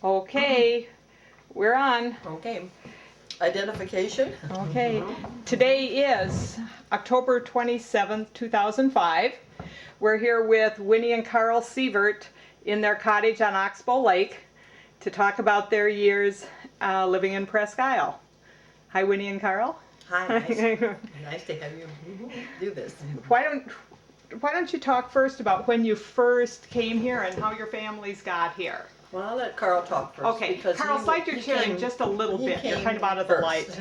Okay, we're on. Okay. Identification. Okay, today is October 27th, 2005. We're here with Winnie and Carl Sievert in their cottage on Oxbow Lake to talk about their years living in Presque Isle. Hi, Winnie and Carl. Hi. Nice to have you do this. Why don't you talk first about when you first came here and how your families got here? Well, I'll let Carl talk first. Okay, because Carl, slide your chair in just a little bit. You're kind of out of the light.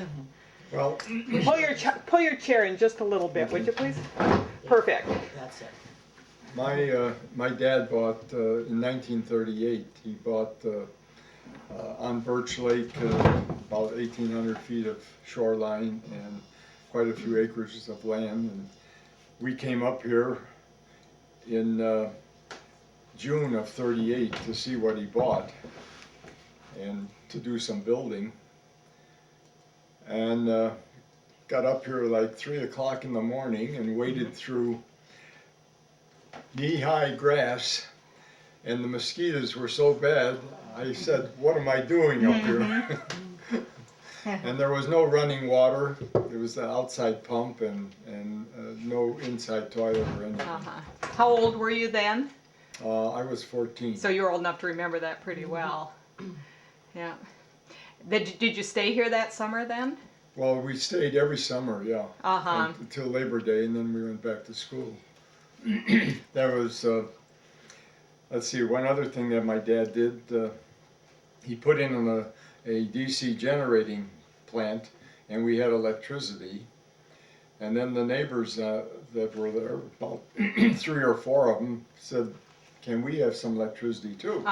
Well, Pull your chair in just a little bit, would you please? Perfect. That's it. my dad bought in 1938. He bought on Birch Lake about 1,800 feet of shoreline and quite a few acres of land. And we came up here in June of '38 to see what he bought and to do some building. And got up here like 3 o'clock in the morning and waded through knee-high grass, and the mosquitoes were so bad, I said, what am I doing up here? And there was no running water. It was the outside pump and no inside toilet or anything. How old were you then? I was 14. So you're old enough to remember that pretty well. Yeah. Did you stay here that summer then? Well, we stayed every summer, yeah, until Labor Day, and then we went back to school. That was, let's see, one other thing that my dad did, he put in a DC generating plant, and we had electricity. And then the neighbors that were there, about 3 or 4 of them, said, can we have some electricity too?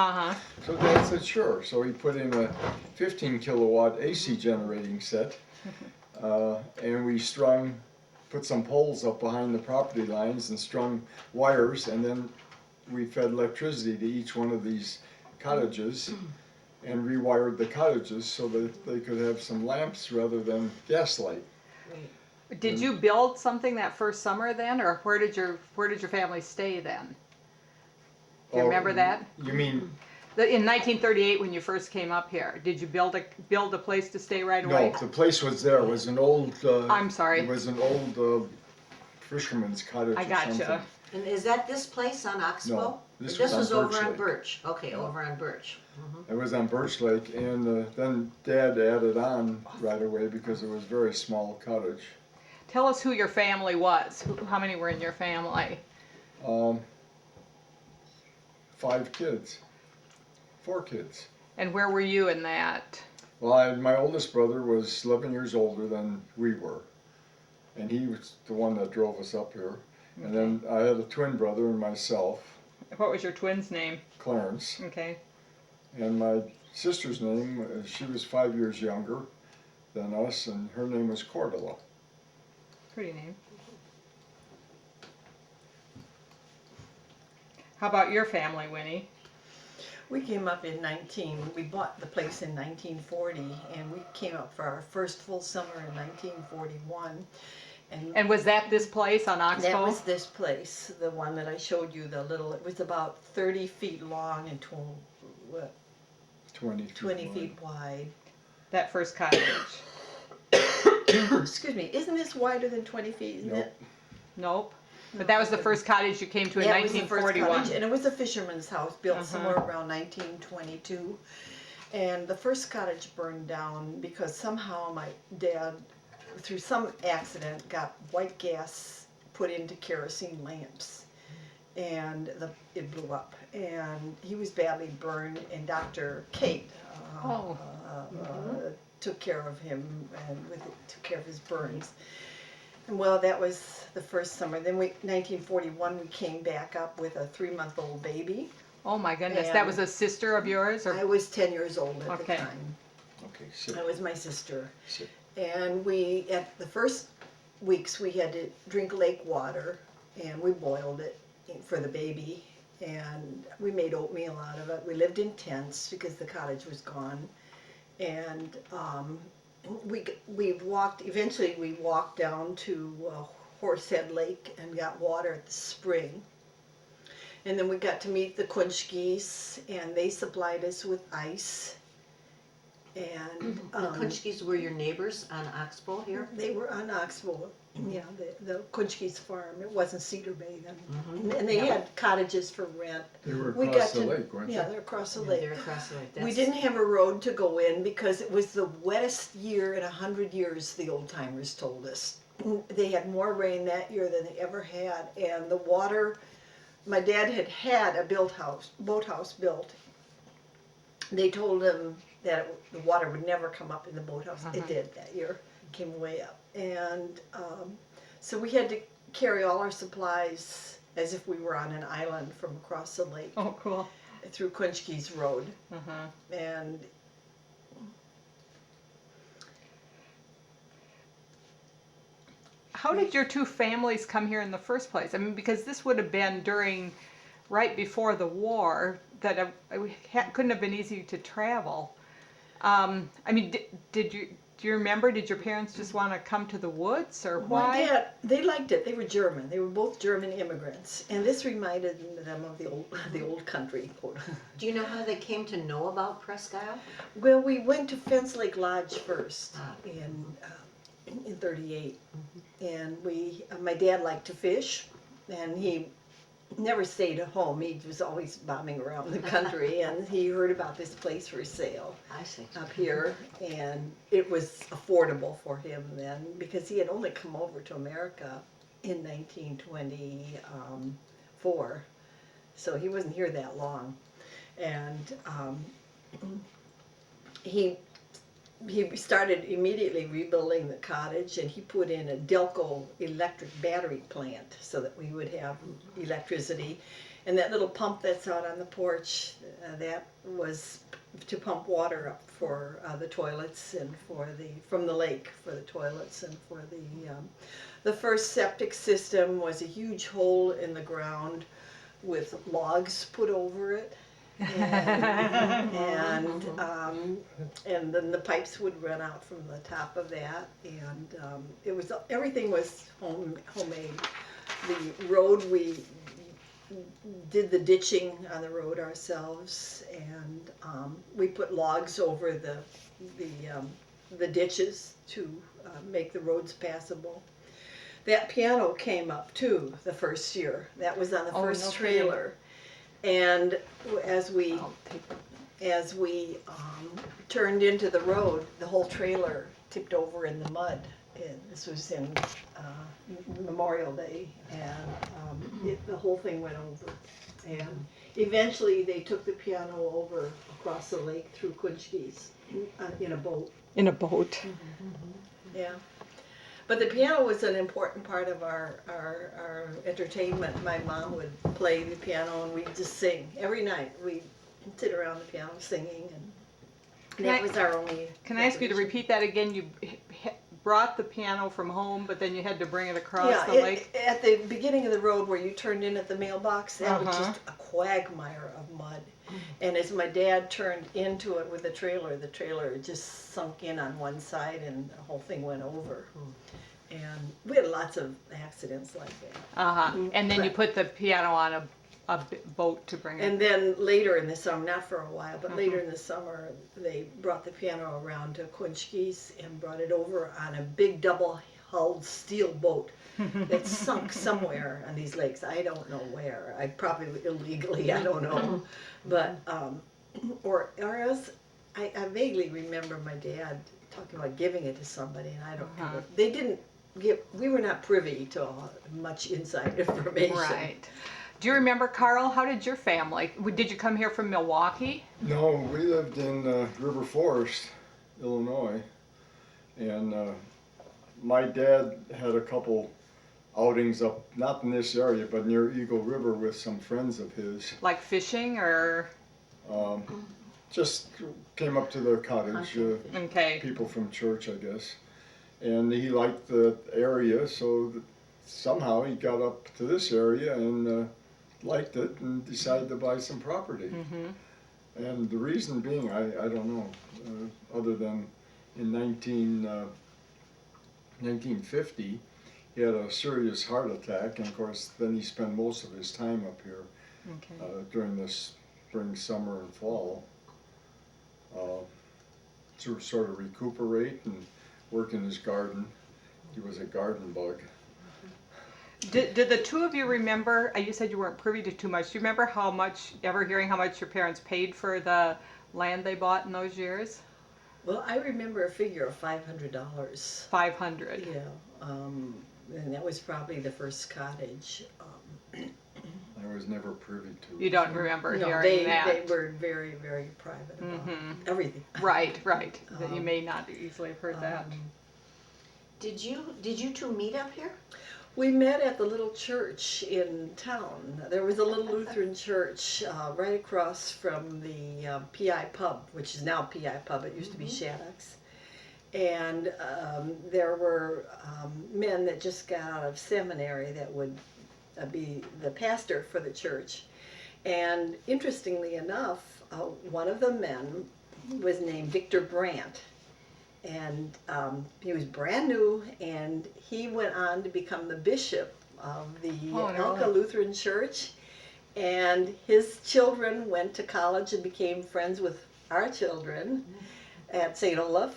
So Dad said, sure. So he put in a 15 kilowatt AC generating set, and we put some poles up behind the property lines and strung wires, and then we fed electricity to each one of these cottages and rewired the cottages so that they could have some lamps rather than gaslight. Did you build something that first summer then, or where did your family stay then? Do you remember that? You mean? In 1938, when you first came up here, did you build a place to stay right away? No, the place was there. It was an old. I'm sorry. It was an old fisherman's cottage. I gotcha. Or something. And is that this place on Oxbow? No, this was was on over Birch on Lake. Birch. Okay, over on Birch. It was on Birch Lake, and then Dad added on right away because it was a very small cottage. Tell us who your family was. How many were in your family? 5 kids. 4 kids. And where were you in that? Well, my oldest brother was 11 years older than we were, and he was the one that drove us up here. And then I had a twin brother and myself, What was your twin's name? Clarence, Okay. and my sister's name, she was 5 years younger than us, and her name was Cordula. Pretty name. How about your family, Winnie? We came up we bought the place in 1940, and we came up for our first full summer in 1941. And was that this place on Oxbow? That was this place, the one that I showed you, it was about 30 feet long and 20 feet wide. That first cottage. Excuse me, isn't this wider than 20 feet, isn't it? Nope. But that was the first cottage you came to in That was the first 1941. cottage, and it was a fisherman's house built somewhere around 1922. And the first cottage burned down because somehow my dad, through some accident, got white gas put into kerosene lamps, and it blew up. And he was badly burned, and Dr. Kate took care of him and took care of his burns. And well, that was the first summer. Then 1941, we came back up with a 3-month-old baby. Oh my goodness, that was a sister of yours? Or? I was 10 years old at the time. Okay, sit. That was my sister. Sit. And at the first weeks, we had to drink lake water, and we boiled it for the baby. And we made oatmeal out of it. We lived in tents because the cottage was gone. And eventually we walked down to Horsehead Lake and got water at the spring. And then we got to meet the Kunschkis, and they supplied us with ice. And The Kunschkis were your neighbors on Oxbow here? they were on Oxbow, yeah, the Kunschkis farm. It wasn't Cedar Bay then. And they had cottages for rent. They were We across got the to- lake, weren't Yeah, they? they're across the Yeah, lake. they're across the lake. We That's- didn't have a road to go in because it was the wettest year in 100 years, the old timers told us. They had more rain that year than they ever had, and the water, my dad had a boathouse built. They told him that the water would never come up in the boathouse. It did that year, came way up. And so we had to carry all our supplies as if we were on an island from across the lake Oh, cool. through Kunschkis Road. Uh-huh. And How did your two families come here in the first place? I mean, because this would have been right before the war, that couldn't have been easy to travel. I mean, do you remember, did your parents just want to come to the woods, or my why? dad, they liked it. They were German. They were both German immigrants, and this reminded them of the old country. Quote. Do you know how they came to know about Presque Isle? Well, we went to Fence Lake Lodge first Ah. in '38, and my dad liked to fish, and he never stayed at home. He was always bombing around the country, and he heard about this place for sale I see. up here, and it was affordable for him then because he had only come over to America in 1924, so he wasn't here that long, and he started immediately rebuilding the cottage, and he put in a Delco electric battery plant so that we would have electricity. And that little pump that's out on the porch, that was to pump water up for the toilets and from the lake for the toilets and for the first septic system was a huge hole in the ground with logs put over it. And then the pipes would run out from the top of that, and everything was homemade. The road, we did the ditching on the road ourselves, and we put logs over the ditches to make the roads passable. That piano came up too the first year. That was on the first no trailer. And as we Oh, paper. turned into the road, the whole trailer tipped over in the mud. And this was in Memorial Day, and the whole thing went over. And eventually, they took the piano over across the lake through Kunschkis in a boat. In a boat. Yeah. But the piano was an important part of our entertainment. My mom would play the piano, and we'd just sing every night. We'd sit around the piano singing, and that was our only. Can I ask you to repeat that again? You brought the piano from home, but then you had to bring it across the lake? At the beginning of the road where you turned in at the mailbox, that was Uh-huh. just a quagmire of mud. And as my dad turned into it with the trailer just sunk in on one side, and the whole thing went over. And we had lots of accidents like that. Uh-huh. And then you Right. put the piano on a boat to bring it. And then later in the summer, not for a while, but later in the summer, they brought the piano around to Kunschkis and brought it over on a big double-hulled steel boat that sunk somewhere on these lakes. I don't know where. I probably illegally, I don't know. But, or else, I vaguely remember my dad talking about giving it to somebody, and I don't know. They didn't we were not privy to much inside information. Right. Do you remember, Carl, how did your family, did you come here from Milwaukee? No, we lived in River Forest, Illinois, and my dad had a couple outings up, not in this area, but near Eagle River with some friends of his. Like fishing, or? Just came up to the cottage, Okay. people from church, I guess. And he liked the area, so somehow he got up to this area and liked it and decided to buy some property. And the reason being, I don't know, other than in 1950, he had a serious heart attack, and of course then he spent most of his time up here. Okay. during the spring, summer, and fall, to sort of recuperate and work in his garden. He was a garden bug. Did the two of you remember, you said you weren't privy to too much, do you remember ever hearing how much your parents paid for the land they bought in those years? Well, I remember a figure of $500. 500. Yeah, and that was probably the first cottage. I was never privy to it. You don't remember No, hearing that? they were very, very private about everything. Right. That you may not easily have heard that. Did you two meet up here? We met at the little church in town. There was a little Lutheran church right across from the PI pub, which is now PI pub. It used to be Shattuck's. And there were men that just got out of seminary that would be the pastor for the church. And interestingly enough, one of the men was named Victor Brandt. And he was brand new, and he went on to become the bishop of the Elka Lutheran Church. And his children went to college and became friends with our children at St. Olaf.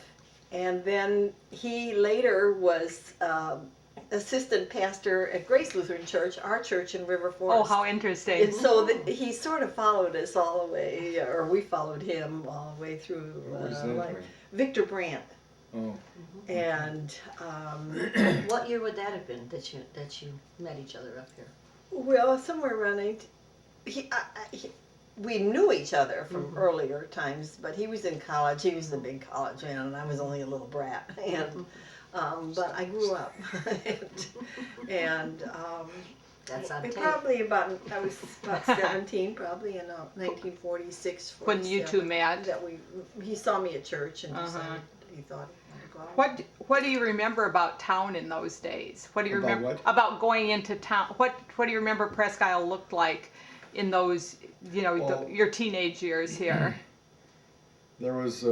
And then he later was assistant pastor at Grace Lutheran Church, our church in River Forest. Oh, how interesting. And so he sort of followed us all the way, or we followed him all the way through What was that life. name? Victor Brandt. Oh, And What year would that have been that you met each other up here? well, somewhere around we knew each other from earlier times, but he was in college. He was the big college man, and I was only a little brat. And but I grew up, and That's on we tape. probably I was about 17, probably in 1946. When you two 47, met? that he saw me at church and decided he thought he wanted to go out. What do you remember about town in those days? What do you About remember what? about going into town? What do you remember Presque Isle looked like in those, Well, your teenage years here? there was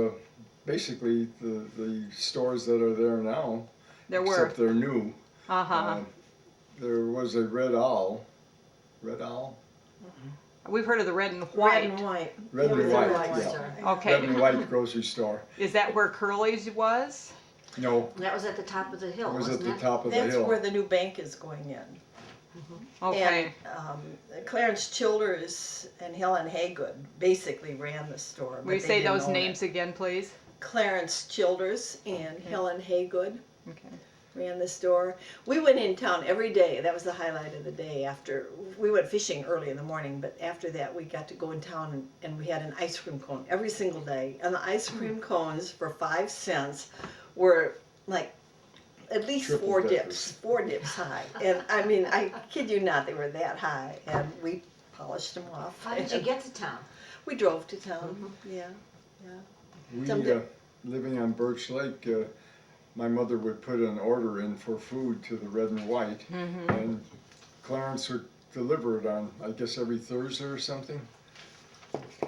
basically the stores that are there now, There were. except they're new. Uh-huh. There was a Red Owl. Red Owl? We've heard of the Red and Red White. and white. Red It and was a white, white yeah. store. Okay. Red and white grocery store. Is that where Curly's was? No, That was at the top of the hill, it was at wasn't the it? top of the That's hill. where the new bank is going in. Okay. And Clarence Childers and Helen Haygood basically ran the store. Will you but they say didn't those own names it. again, please? Clarence Childers and Helen Haygood Okay. ran the store. We went in town every day. That was the highlight of the day. After we went fishing early in the morning, but after that we got to go in town and we had an ice cream cone every single day. And the ice cream cones for 5 cents were like at least Triple four deckers. 4 dips high. And I mean, I kid you not, they were that high. And we polished them off. How did you get to town? We drove to town. Yeah, yeah. We, Someday- living on Birch Lake, my mother would put an order in for food to the Red and White, and Clarence would deliver it on, I guess, every Thursday or something.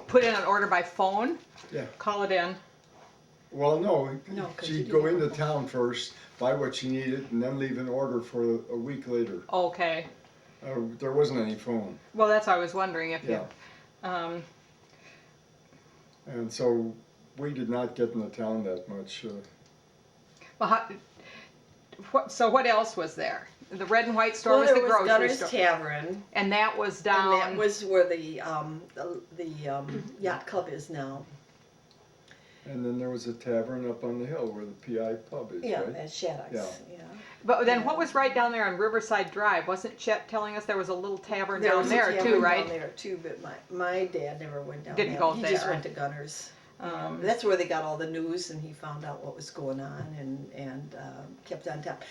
Put in an order by phone? Yeah. Call it in? Well, no, No, 'cause you she'd didn't go have into a phone. town first, buy what she needed, and then leave an order for a week later. Okay. There wasn't any phone. Well, that's what I was wondering if Yeah. you... And so we did not get into town that much. Well, so what else was there? The Red and White store Well, was there the was grocery Gunner's store. Tavern. And that was down... And that was where the yacht club is now. And then there was a tavern up on the hill where the PI pub is, Yeah, right? at Shattuck's. Yeah. Yeah. But then what was right down there on Riverside Drive? Wasn't Chet telling us there was a little tavern down was a there tavern too, right? Down there too, but my dad never went down Didn't there. go He just there. went to Gunner's. That's where they got all the news, and he found out what was going on and kept on top.